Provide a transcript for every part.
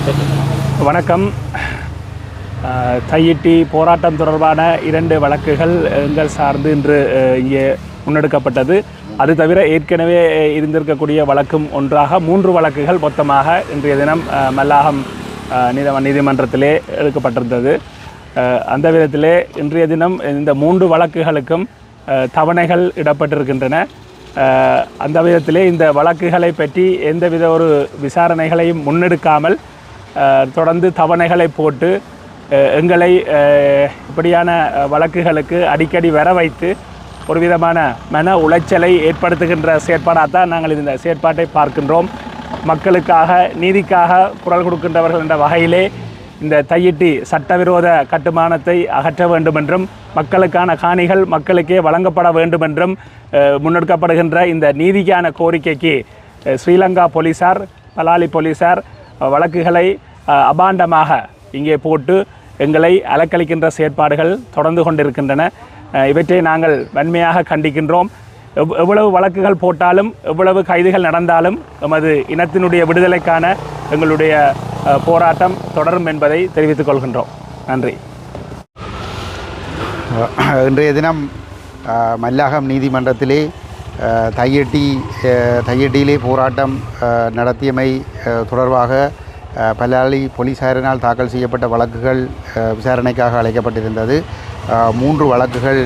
வணக்கம். தையிட்டி போராட்டம் தொடர்பான 2 வழக்குகள் எங்கள் சார்ந்து இன்று இங்கே முன்னெடுக்கப்பட்டது. அது தவிர ஏற்கனவே இருந்திருக்கக்கூடிய வழக்கும் ஒன்றாக 3 வழக்குகள் மொத்தமாக இன்றைய தினம் மல்லாகம் நீதிமன்றத்திலே எடுக்கப்பட்டிருந்தது. அந்த விதத்திலே இன்றைய தினம் இந்த 3 வழக்குகளுக்கும் தவணைகள் இடப்பட்டிருக்கின்றன. அந்த விதத்திலே இந்த வழக்குகளை பற்றி எந்தவித ஒரு விசாரணைகளையும் முன்னெடுக்காமல் தொடர்ந்து தவணைகளை போட்டு எங்களை இப்படியான வழக்குகளுக்கு அடிக்கடி வர வைத்து ஒரு விதமான மன உளைச்சலை ஏற்படுத்துகின்ற செயற்பாடாகத்தான் நாங்கள் இந்த செயற்பாட்டை பார்க்கின்றோம். மக்களுக்காக நீதிக்காக குரல் கொடுக்கின்றவர்கள் என்ற வகையிலே இந்த தையிட்டி சட்டவிரோத கட்டுமானத்தை அகற்ற வேண்டுமென்றும் மக்களுக்கான காணிகள் மக்களுக்கே வழங்கப்பட வேண்டுமென்றும் முன்னெடுக்கப்படுகின்ற இந்த நீதிக்கான கோரிக்கைக்கு ஸ்ரீலங்கா போலீசார் பலாலி போலீசார் வழக்குகளை அபாண்டமாக இங்கே போட்டு எங்களை அலக்களிக்கின்ற செயற்பாடுகள் தொடர்ந்து கொண்டிருக்கின்றன. இவற்றை நாங்கள் வன்மையாக கண்டிக்கின்றோம். எவ்வளவு வழக்குகள் போட்டாலும் எவ்வளவு கைதுகள் நடந்தாலும் எமது இனத்தினுடைய விடுதலைக்கான எங்களுடைய போராட்டம் தொடரும் என்பதை தெரிவித்துக் கொள்கின்றோம். நன்றி. இன்றைய தினம் மல்லாகம் நீதிமன்றத்திலே தையிட்டியிலே போராட்டம் நடத்தியமை தொடர்பாக பலாலி போலீசாரினால் தாக்கல் செய்யப்பட்ட வழக்குகள் விசாரணைக்காக அழைக்கப்பட்டிருந்தது. 3 வழக்குகள்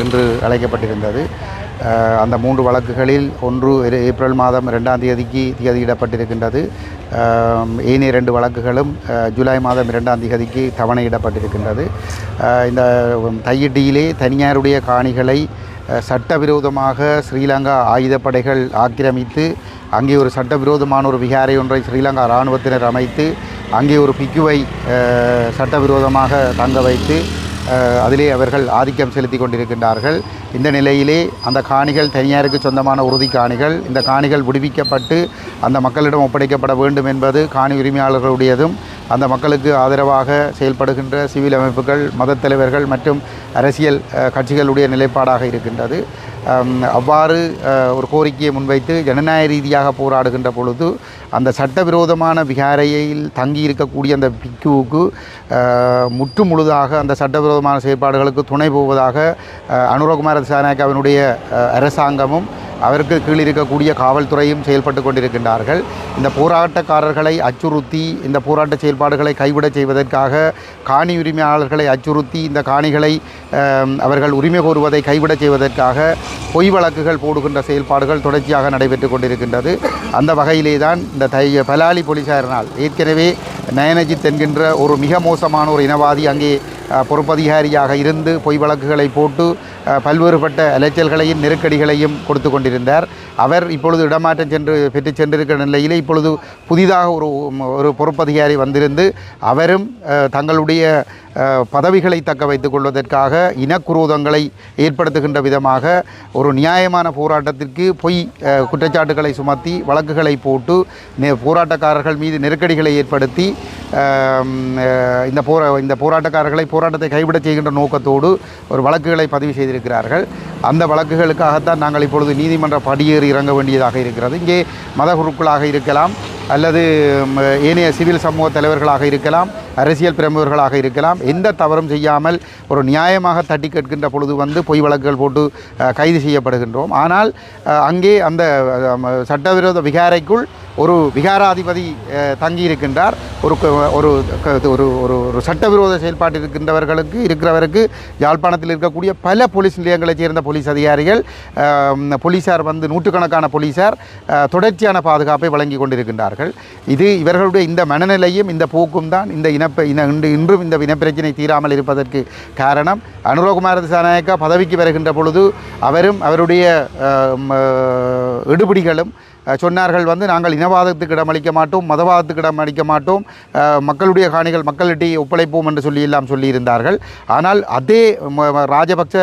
இன்று அழைக்கப்பட்டிருந்தது. அந்த 3 வழக்குகளில் ஒன்று ஏப்ரல் மாதம் 2ஆம் தேதிக்கு திகதியிடப்பட்டிருக்கின்றது. ஏனைய 2 வழக்குகளும் ஜூலை மாதம் 2ஆம் தேதிக்கு தவணையிடப்பட்டிருக்கின்றது. இந்த தையிட்டியிலே தனியாருடைய காணிகளை சட்டவிரோதமாக ஸ்ரீலங்கா ஆயுதப்படைகள் ஆக்கிரமித்து அங்கே ஒரு சட்டவிரோதமான ஒரு விகாரை ஒன்றை ஸ்ரீலங்கா இராணுவத்தினர் அமைத்து அங்கே ஒரு பிக்குவை சட்டவிரோதமாக தங்க வைத்து அதிலே அவர்கள் ஆதிக்கம் செலுத்தி கொண்டிருக்கின்றார்கள். இந்த நிலையிலே அந்த காணிகள் தனியாருக்கு சொந்தமான உறுதி காணிகள். இந்த காணிகள் விடுவிக்கப்பட்டு அந்த மக்களிடம் ஒப்படைக்கப்பட வேண்டும் என்பது காணி உரிமையாளர்களுடையதும் அந்த மக்களுக்கு ஆதரவாக செயல்படுகின்ற சிவில் அமைப்புகள் மதத் தலைவர்கள் மற்றும் அரசியல் கட்சிகளுடைய நிலைப்பாடாக இருக்கின்றது. அவ்வாறு ஒரு கோரிக்கையை முன்வைத்து ஜனநாயக ரீதியாக போராடுகின்ற பொழுது அந்த சட்டவிரோதமான விகாரையில் தங்கி இருக்கக்கூடிய அந்த பிக்குவுக்கு முற்று முழுதாக அந்த சட்டவிரோதமான செயற்பாடுகளுக்கு துணை போவதாக அனுரகுமார திசாநாயக்கவினுடைய அரசாங்கமும் அவருக்கு கீழ் இருக்கக்கூடிய காவல்துறையும் செயல்பட்டு கொண்டிருக்கின்றார்கள். இந்த போராட்டக்காரர்களை அச்சுறுத்தி இந்த போராட்ட செயல்பாடுகளை கைவிடச் செய்வதற்காக காணி உரிமையாளர்களை அச்சுறுத்தி இந்த காணிகளை அவர்கள் உரிமை கோருவதை கைவிடச் செய்வதற்காக பொய் வழக்குகள் போடுகின்ற செயல்பாடுகள் தொடர்ச்சியாக நடைபெற்று கொண்டிருக்கின்றது. அந்த வகையிலே தான் இந்த பலாலி போலீசாரினால் ஏற்கனவே நயனஜித் என்கின்ற ஒரு மிக மோசமான ஒரு இனவாதி அங்கே பொறுப்பதிகாரியாக இருந்து பொய் வழக்குகளை போட்டு பல்வேறுபட்ட அலைச்சல்களையும் நெருக்கடிகளையும் கொடுத்து கொண்டிருந்தார். அவர் இப்பொழுது இடமாற்றம் பெற்று சென்றிருக்கிற நிலையிலே இப்பொழுது புதிதாக ஒரு பொறுப்பதிகாரி வந்திருந்து அவரும் தங்களுடைய பதவிகளை தக்க வைத்துக் கொள்வதற்காக இனக்குரோதங்களை ஏற்படுத்துகின்ற விதமாக ஒரு நியாயமான போராட்டத்திற்கு பொய் குற்றச்சாட்டுகளை சுமத்தி வழக்குகளை போட்டு போராட்டக்காரர்கள் மீது நெருக்கடிகளை ஏற்படுத்தி இந்த போராட்டத்தை கைவிட செய்கின்ற நோக்கத்தோடு ஒரு வழக்குகளை பதிவு செய்திருக்கிறார்கள். அந்த வழக்குகளுக்காகத்தான் நாங்கள் இப்பொழுது நீதிமன்ற படியேறி இறங்க வேண்டியதாக இருக்கிறது. இங்கே மத குருக்களாக இருக்கலாம் அல்லது ஏனைய சிவில் சமூக தலைவர்களாக இருக்கலாம், அரசியல் பிரமுகர்களாக இருக்கலாம், எந்த தவறும் செய்யாமல் ஒரு நியாயமாக தட்டி கேட்கின்ற பொழுது வந்து பொய் வழக்குகள் போட்டு கைது செய்யப்படுகின்றோம். ஆனால் அங்கே அந்த சட்டவிரோத விகாரைக்குள் ஒரு விகாராதிபதி தங்கியிருக்கின்றார். ஒரு சட்டவிரோத செயல்பாட்டில் இருக்கிறவருக்கு யாழ்ப்பாணத்தில் இருக்கக்கூடிய பல போலீஸ் நிலையங்களைச் சேர்ந்த போலீஸ் அதிகாரிகள் போலீஸார் வந்து நூற்றுக்கணக்கான போலீஸார் தொடர்ச்சியான பாதுகாப்பை வழங்கி கொண்டிருக்கின்றார்கள். இது இவர்களுடைய இந்த மனநிலையும் இந்த போக்கும் தான் இன்றும் இந்த இனப்பிரச்சினை தீராமல் இருப்பதற்கு காரணம். அனுரகுமார திசாநாயக்கா பதவிக்கு வருகின்ற பொழுது அவரும் அவருடைய எடுபிடிகளும் சொன்னார்கள் வந்து நாங்கள் இனவாதத்துக்கு இடமளிக்க மாட்டோம், மதவாதத்துக்கு இடமளிக்க மாட்டோம், மக்களுடைய காணிகள் மக்களிடையே ஒப்படைப்போம் என்று சொல்லியிருந்தார்கள். ஆனால் அதே ராஜபக்ச,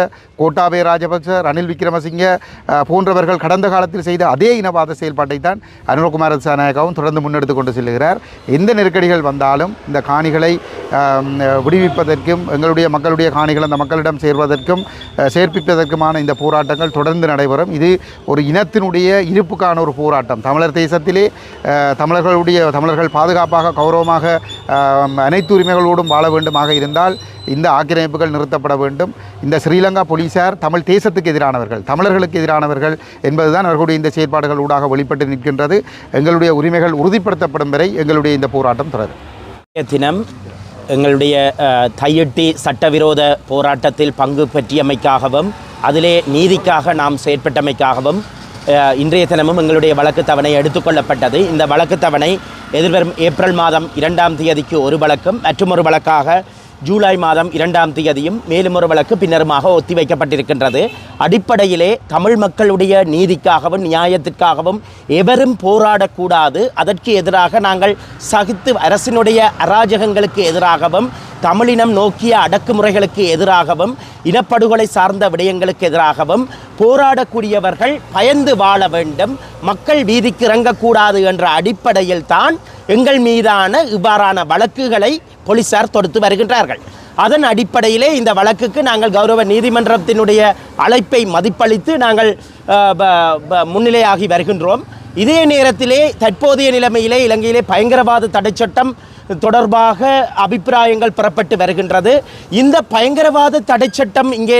கோட்டாபய ராஜபக்ச, ரணில் விக்ரமசிங்க போன்றவர்கள் கடந்த காலத்தில் செய்த அதே இனவாத செயல்பாட்டை தான் அனுரகுமார திசாநாயக்காவும் தொடர்ந்து முன்னெடுத்து கொண்டு செல்கிறார். எந்த நெருக்கடிகள் வந்தாலும் இந்த காணிகளை விடுவிப்பதற்கும் எங்களுடைய மக்களுடைய காணிகள் அந்த மக்களிடம் சேர்வதற்கும் சேர்ப்பிப்பதற்குமான இந்த போராட்டங்கள் தொடர்ந்து நடைபெறும். இது ஒரு இனத்தினுடைய இருப்புக்கான ஒரு போராட்டம். தமிழர் தேசத்திலே தமிழர்கள் பாதுகாப்பாக கௌரவமாக அனைத்து உரிமைகளோடும் வாழ வேண்டுமாக இருந்தால் இந்த ஆக்கிரமிப்புகள் நிறுத்தப்பட வேண்டும். இந்த ஸ்ரீலங்கா போலீசார் தமிழ் தேசத்துக்கு எதிரானவர்கள், தமிழர்களுக்கு எதிரானவர்கள் என்பதுதான் அவர்களுடைய இந்த செயற்பாடுகள் ஊடாக வெளிப்பட்டு நிற்கின்றது. எங்களுடைய உரிமைகள் உறுதிப்படுத்தப்படும் வரை எங்களுடைய இந்த போராட்டம் தொடரும். தினம் எங்களுடைய தையிட்டி சட்டவிரோத போராட்டத்தில் பங்கு பெற்றியமைக்காகவும் அதிலே நீதிக்காக நாம் செயற்பட்டமைக்காகவும் இன்றைய தினமும் எங்களுடைய வழக்கு தவணை எடுத்துக்கொள்ளப்பட்டது. இந்த வழக்கு தவணை எதிர்வரும் ஏப்ரல் மாதம் 2ஆம் தேதிக்கு ஒரு வழக்கும் மற்றும் ஒரு வழக்காக ஜூலை மாதம் 2ஆம் தேதியும் மேலும் ஒரு வழக்கு பின்னருமாக ஒத்திவைக்கப்பட்டிருக்கின்றது. அடிப்படையிலே தமிழ் மக்களுடைய நீதிக்காகவும் நியாயத்திற்காகவும் எவரும் போராடக்கூடாது. அதற்கு எதிராக நாங்கள் சகித்து அரசினுடைய அராஜகங்களுக்கு எதிராகவும் தமிழினம் நோக்கிய அடக்குமுறைகளுக்கு எதிராகவும் இனப்படுகொலை சார்ந்த விடயங்களுக்கு எதிராகவும் போராடக்கூடியவர்கள் பயந்து வாழ வேண்டும், மக்கள் வீதிக்கு இறங்கக்கூடாது என்ற அடிப்படையில் தான் எங்கள் மீதான இவ்வாறான வழக்குகளை போலீசார் தொடுத்து வருகின்றார்கள். அதன் அடிப்படையிலே இந்த வழக்குக்கு நாங்கள் கௌரவ நீதிமன்றத்தினுடைய அழைப்பை மதிப்பளித்து நாங்கள் முன்னிலையாகி வருகின்றோம். இதே நேரத்திலே தற்போதைய நிலைமையிலே இலங்கையிலே பயங்கரவாத தடைச்சட்டம் தொடர்பாக அபிப்பிராயங்கள் பெறப்பட்டு வருகின்றது. இந்த பயங்கரவாத தடைச்சட்டம் இங்கே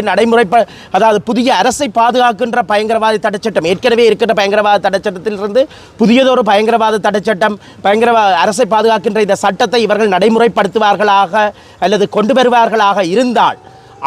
அதாவது புதிய அரசை பாதுகாக்கின்ற பயங்கரவாத தடைச்சட்டம், ஏற்கனவே இருக்கின்ற பயங்கரவாத தடைச்சட்டத்திலிருந்து புதியதொரு பயங்கரவாத தடைச்சட்டம், அரசை பாதுகாக்கின்ற இந்த சட்டத்தை இவர்கள் நடைமுறைப்படுத்துவார்களாக அல்லது கொண்டு வருவார்களாக இருந்தால்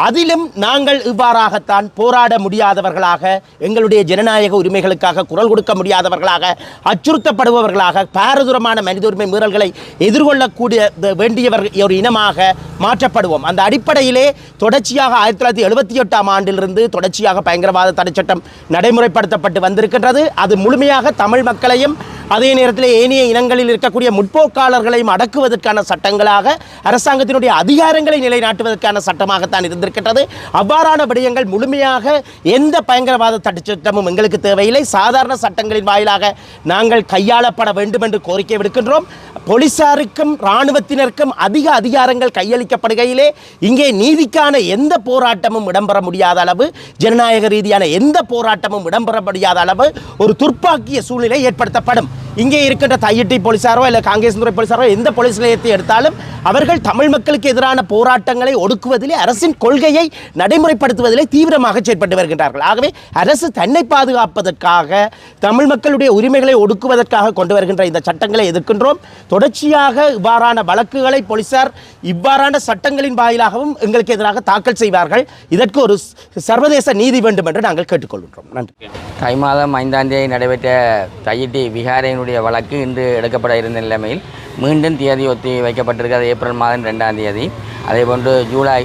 அதிலும் நாங்கள் இவ்வாறாகத்தான் போராட முடியாதவர்களாக, எங்களுடைய ஜனநாயக உரிமைகளுக்காக குரல் கொடுக்க முடியாதவர்களாக, அச்சுறுத்தப்படுபவர்களாக, பாரதூரமான மனித உரிமை மீறல்களை எதிர்கொள்ளக்கூடிய வேண்டியவர் ஒரு இனமாக மாற்றப்படுவோம். அந்த அடிப்படையிலே தொடர்ச்சியாக 1978ஆம் ஆண்டிலிருந்து தொடர்ச்சியாக பயங்கரவாத தடைச்சட்டம் நடைமுறைப்படுத்தப்பட்டு வந்திருக்கின்றது. அது முழுமையாக தமிழ் மக்களையும் அதே நேரத்தில் ஏனைய இனங்களில் இருக்கக்கூடிய முற்போக்காளர்களையும் அடக்குவதற்கான சட்டங்களாக, அரசாங்கத்தினுடைய அதிகாரங்களை நிலைநாட்டுவதற்கான சட்டமாகத்தான் இருந்திருக்கின்றது. அவ்வாறான விடயங்கள் முழுமையாக எந்த பயங்கரவாத தடைச்சட்டமும் எங்களுக்கு தேவையில்லை. சாதாரண சட்டங்களின் வாயிலாக நாங்கள் கையாளப்பட வேண்டும் என்று கோரிக்கை விடுக்கின்றோம். போலீசாருக்கும் இராணுவத்தினருக்கும் அதிக அதிகாரங்கள் கையளிக்கப்படுகையிலே இங்கே நீதிக்கான எந்த போராட்டமும் இடம்பெற முடியாத அளவு, ஜனநாயக ரீதியான எந்த போராட்டமும் இடம்பெற முடியாத அளவு ஒரு துர்ப்பாக்கிய சூழ்நிலை ஏற்படுத்தப்படும். இங்கே இருக்கின்ற தையிட்டி போலீசாரோ இல்லை காங்கிரஸ் துறை போலீசாரோ எந்த போலீஸ் நிலையத்தை எடுத்தாலும் அவர்கள் தமிழ் மக்களுக்கு எதிரான போராட்டங்களை ஒடுக்குவதிலே, அரசின் கொள்கையை நடைமுறைப்படுத்துவதிலே தீவிரமாக செயற்பட்டு வருகின்றார்கள். ஆகவே அரசு தன்னை பாதுகாப்பதற்காக, தமிழ் மக்களுடைய உரிமைகளை ஒடுக்குவதற்காக கொண்டு வருகின்ற இந்த சட்டங்களை எதிர்க்கின்றோம். தொடர்ச்சியாக இவ்வாறான வழக்குகளை போலீசார் இவ்வாறான சட்டங்களின் வாயிலாகவும் எங்களுக்கு எதிராக தாக்கல் செய்வார்கள். இதற்கு ஒரு சர்வதேச நீதி வேண்டும் என்று நாங்கள் கேட்டுக்கொள்கின்றோம். நன்றி. தை மாதம் 5ஆம் தேதி நடைபெற்ற தையிட்டி விகாரையினுடைய வழக்கு இன்று எடுக்கப்பட இருந்த நிலைமையில் மீண்டும் தேதி ஒத்தி வைக்கப்பட்டிருக்கிறது. ஏப்ரல் மாதம் 2ஆம் தேதி, அதேபோன்று ஜூலை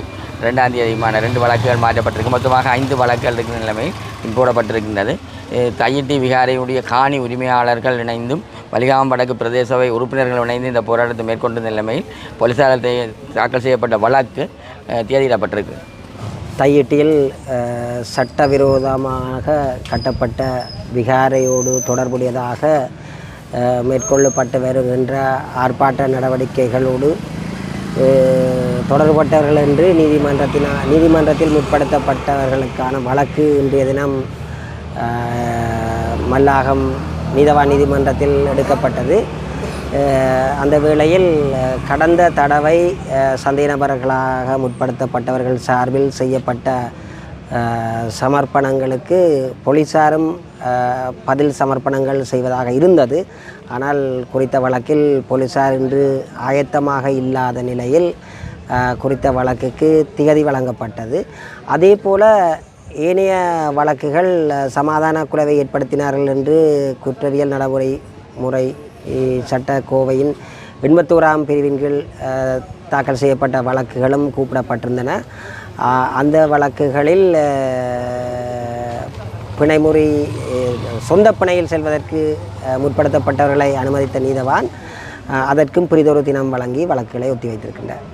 2ஆம் தேதியுமான 2 வழக்குகள் மாற்றப்பட்டிருக்கு. மொத்தமாக 5 வழக்குகள் இருக்கிற நிலைமையில் போடப்பட்டிருக்கின்றது. தையிட்டி விகாரையுடைய காணி உரிமையாளர்கள் இணைந்தும் வலிகாமம் வடக்கு பிரதேச சபை உறுப்பினர்கள் இணைந்து இந்த போராட்டத்தை மேற்கொண்ட நிலைமையில் போலீசாரால் தாக்கல் செய்யப்பட்ட வழக்கு தேதியிடப்பட்டிருக்கு. தையிட்டியில் சட்டவிரோதமாக கட்டப்பட்ட விகாரையோடு தொடர்புடையதாக மேற்கொள்ளப்பட்டு வருகின்ற ஆர்ப்பாட்ட நடவடிக்கைகளோடு தொடர்பட்டவர்கள் என்று நீதிமன்றத்தில் முற்படுத்தப்பட்டவர்களுக்கான வழக்கு இன்றைய தினம் மல்லாகம் நீதவான் நீதிமன்றத்தில் எடுக்கப்பட்டது. அந்த வேளையில் கடந்த தடவை சந்தேக நபர்களாக முற்படுத்தப்பட்டவர்கள் சார்பில் செய்யப்பட்ட சமர்ப்பணங்களுக்கு போலீசாரும் பதில் சமர்ப்பணங்கள் செய்வதாக இருந்தது. ஆனால் குறித்த வழக்கில் போலீசார் இன்று ஆயத்தமாக இல்லாத நிலையில் குறித்த வழக்குக்கு திகதி வழங்கப்பட்டது. அதே போல் ஏனைய வழக்குகள் சமாதான குலைவை ஏற்படுத்தினார்கள் என்று குற்றவியல் நடைமுறை சட்ட கோவையின் 81ஆம் பிரிவின் கீழ் தாக்கல் செய்யப்பட்ட வழக்குகளும் கூப்பிடப்பட்டிருந்தன. அந்த வழக்குகளில் பிணைமுறி சொந்த பிணையில் செல்வதற்கு முற்படுத்தப்பட்டவர்களை அனுமதித்த நீதவான் அதற்கும் பிரிதொரு தினம் வழங்கி வழக்குகளை ஒத்திவைத்திருக்கின்றார்.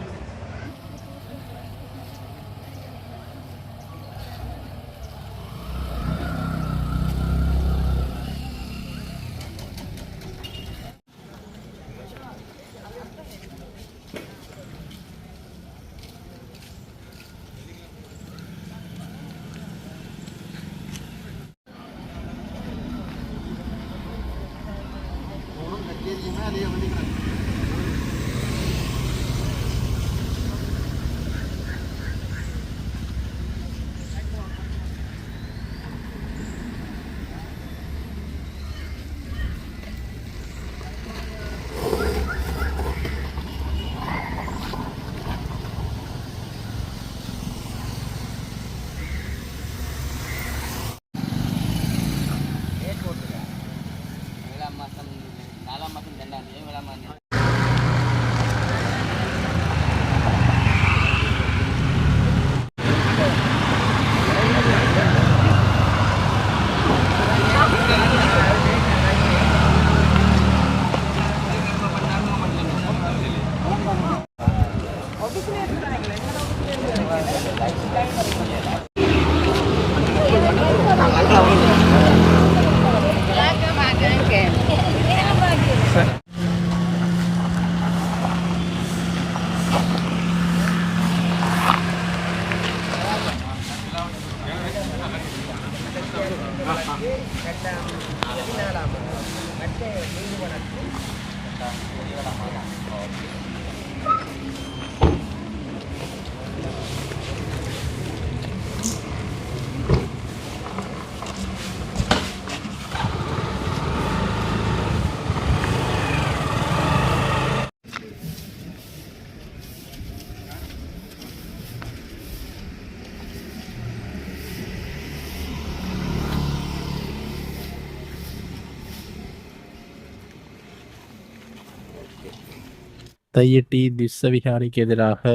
தையிட்டி திஸ்ஸவிகாரிக்கு எதிராக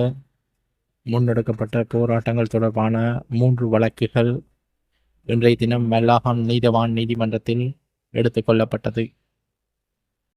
முன்னெடுக்கப்பட்ட போராட்டங்கள் தொடர்பான 3 வழக்குகள் இன்றைய தினம் மல்லாகம் நீதவான் நீதிமன்றத்தில் எடுத்துக்கொள்ளப்பட்டது.